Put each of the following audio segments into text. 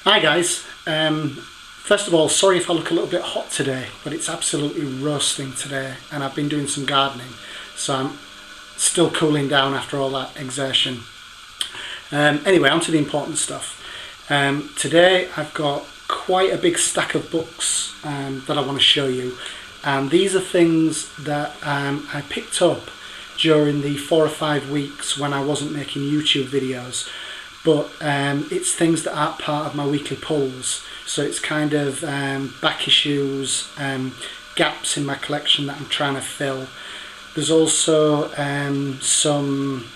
Hi guys, first of all, sorry if I look a little bit hot today, but it's absolutely roasting today and I've been doing some gardening, so I'm still cooling down after all that exertion. Anyway, on to the important stuff. Today I've got quite a big stack of books that I want to show you, and these are things that I picked up during the 4 or 5 weeks when I wasn't making YouTube videos. But it's things that aren't part of my weekly pulls, so it's kind of back issues, gaps in my collection that I'm trying to fill. There's also some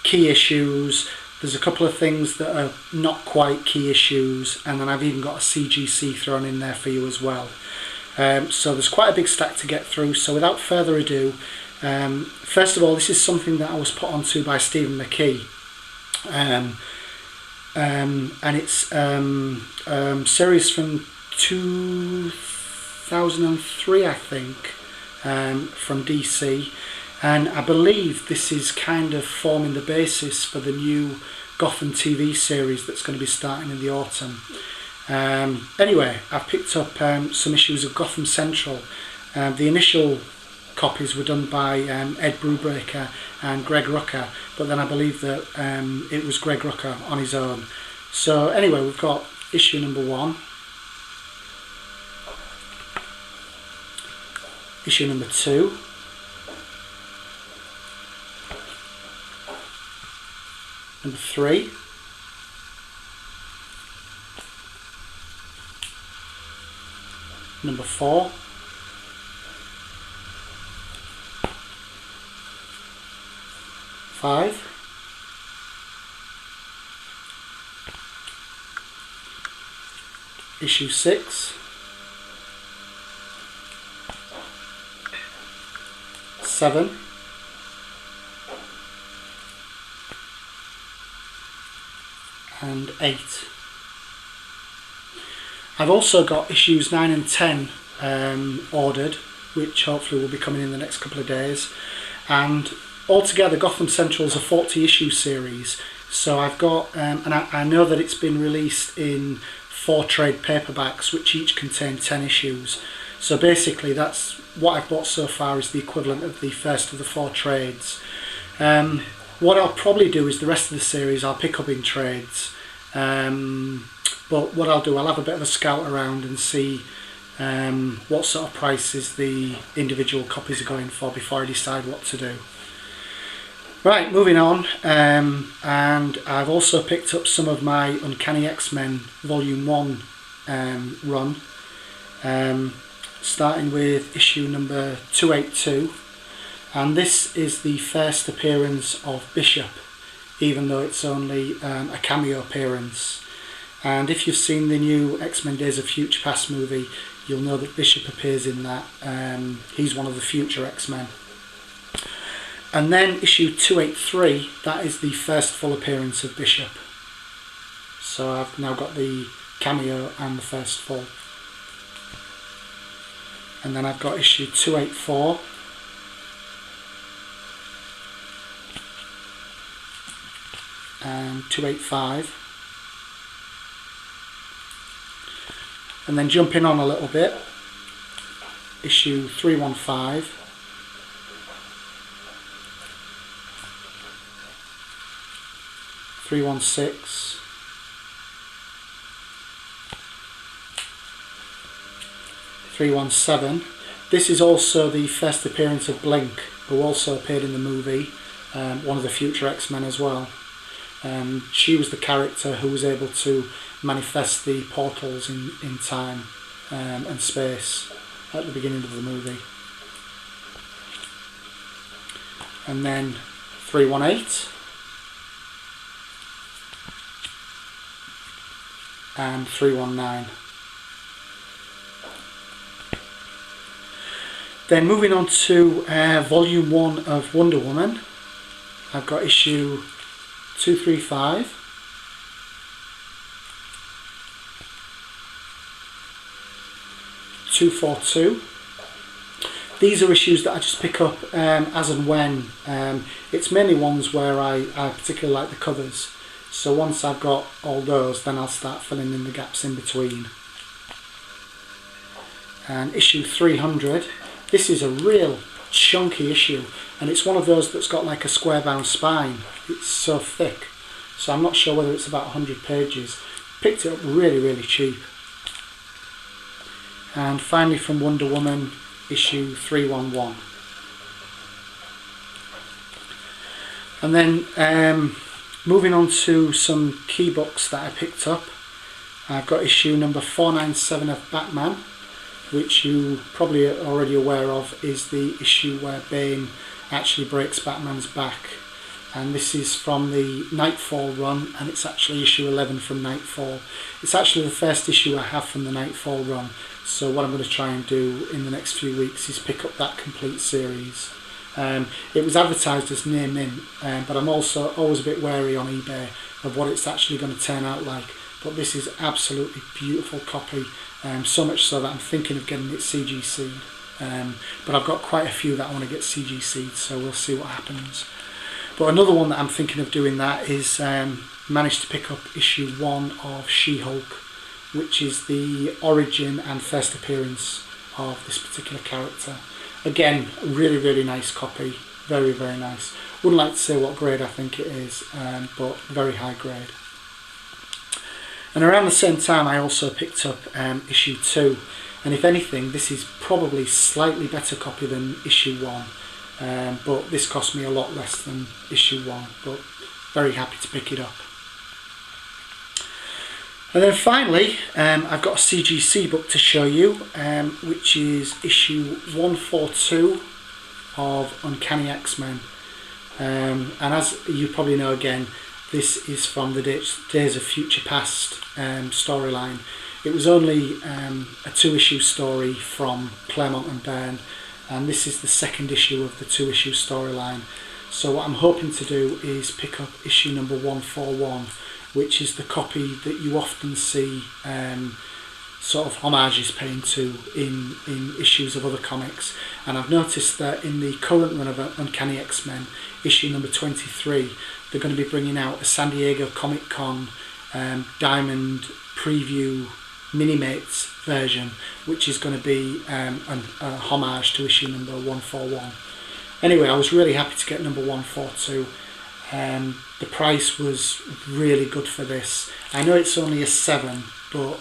key issues. There's a couple of things that are not quite key issues, and then I've even got a CGC thrown in there for you as well. So there's quite a big stack to get through, so without further ado, first of all, this is something that I was put onto by Stephen McKee. And it's series from 2003, I think, from DC, and I believe this is kind of forming the basis for the new Gotham TV series that's going to be starting in the autumn. Anyway, I've picked up some issues of Gotham Central. The initial copies were done by Ed Brubaker and Greg Rucka, but then I believe that it was Greg Rucka on his own. So anyway, we've got issue number 1, issue number 2, number 3, number 4, five, issue 6, 7, and 8. I've also got issues 9 and 10 ordered, which hopefully will be coming in the next couple of days, and altogether Gotham Central is a 40 issue series, so I've got, and I know that it's been released in 4 trade paperbacks which each contain 10 issues. So basically that's what I've bought so far is the equivalent of the first of the 4 trades. What I'll probably do is the rest of the series I'll pick up in trades, but what I'll do, I'll have a bit of a scout around and see what sort of prices the individual copies are going for before I decide what to do. Right, moving on, and I've also picked up some of my Uncanny XMen Volume 1 run, starting with issue number 282, and this is the first appearance of Bishop, even though it's only a cameo appearance. And if you've seen the new X-Men Days of Future Past movie, you'll know that Bishop appears in that. He's one of the future X-Men. And then issue 283, that is the first full appearance of Bishop. So I've now got the cameo and the first full. And then I've got issue 284. And 285. And then jumping on a little bit, issue 315. 316, 317. This is also the first appearance of Blink, who also appeared in the movie, one of the future X-Men as well. She was the character who was able to manifest the portals in time and space at the beginning of the movie. And then 318. And 319. Then moving on to volume 1 of Wonder Woman, I've got issue 235, 242. These are issues that I just pick up as and when. It's mainly ones where I particularly like the covers. So once I've got all those, then I'll start filling in the gaps in between. And issue 300, this is a real chunky issue, and it's one of those that's got like a square bound spine. It's so thick, so I'm not sure whether it's about 100 pages. Picked it up really cheap. And finally from Wonder Woman, issue 311. And then moving on to some key books that I picked up. I've got issue number 497 of Batman, which you probably are already aware of, is the issue where Bane actually breaks Batman's back. And this is from the Nightfall run, and it's actually issue 11 from Nightfall. It's actually the first issue I have from the Nightfall run, so what I'm going to try and do in the next few weeks is pick up that complete series. It was advertised as near mint, but I'm also always a bit wary on eBay of what it's actually going to turn out like. But this is absolutely beautiful copy, so much so that I'm thinking of getting it CGC'd. But I've got quite a few that I want to get CGC'd, so we'll see what happens. But another one that I'm thinking of doing that is managed to pick up issue 1 of She-Hulk, which is the origin and first appearance of this particular character. Again, really nice copy, very nice. Wouldn't like to say what grade I think it is, but very high grade. And around the same time I also picked up issue 2, and if anything this is probably slightly better copy than issue 1, but this cost me a lot less than issue 1, but very happy to pick it up. And then finally I've got a CGC book to show you, which is issue 142 of Uncanny XMen. And as you probably know, again, this is from the Days of Future Past storyline. It was only a 2-issue story from Claremont and Byrne, and this is the second issue of the 2-issue storyline. So what I'm hoping to do is pick up issue number 141, which is the copy that you often see sort of homages paying to in issues of other comics. And I've noticed that in the current run of Uncanny X-Men, issue number 23, they're going to be bringing out a San Diego Comic Con Diamond preview Minimates version, which is going to be a homage to issue number 141. Anyway, I was really happy to get number 142. The price was really good for this. I know it's only a 7, but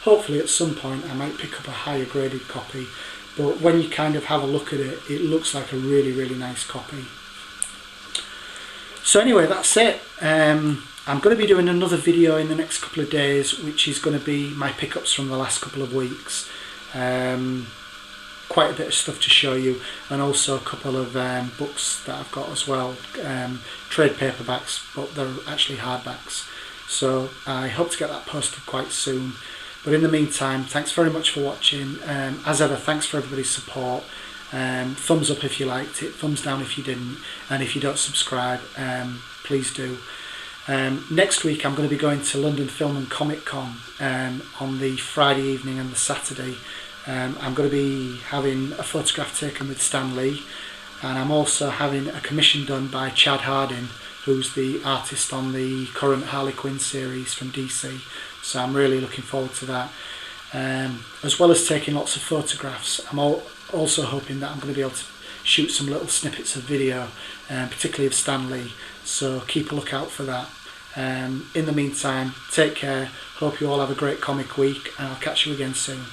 hopefully at some point I might pick up a higher graded copy. But when you kind of have a look at it, it looks like a really nice copy. So anyway, that's it. I'm going to be doing another video in the next couple of days, which is going to be my pickups from the last couple of weeks. Quite a bit of stuff to show you, and also a couple of books that I've got as well, trade paperbacks, but they're actually hardbacks. So I hope to get that posted quite soon. But in the meantime, thanks very much for watching. As ever, thanks for everybody's support. Thumbs up if you liked it, thumbs down if you didn't, and if you don't subscribe, please do. Next week I'm going to be going to London Film and Comic Con on the Friday evening and the Saturday. I'm going to be having a photograph taken with Stan Lee, and I'm also having a commission done by Chad Hardin, who's the artist on the current Harley Quinn series from DC, so I'm really looking forward to that. As well as taking lots of photographs, I'm also hoping that I'm going to be able to shoot some little snippets of video, particularly of Stan Lee, so keep a lookout for that. In the meantime, take care, hope you all have a great comic week, and I'll catch you again soon.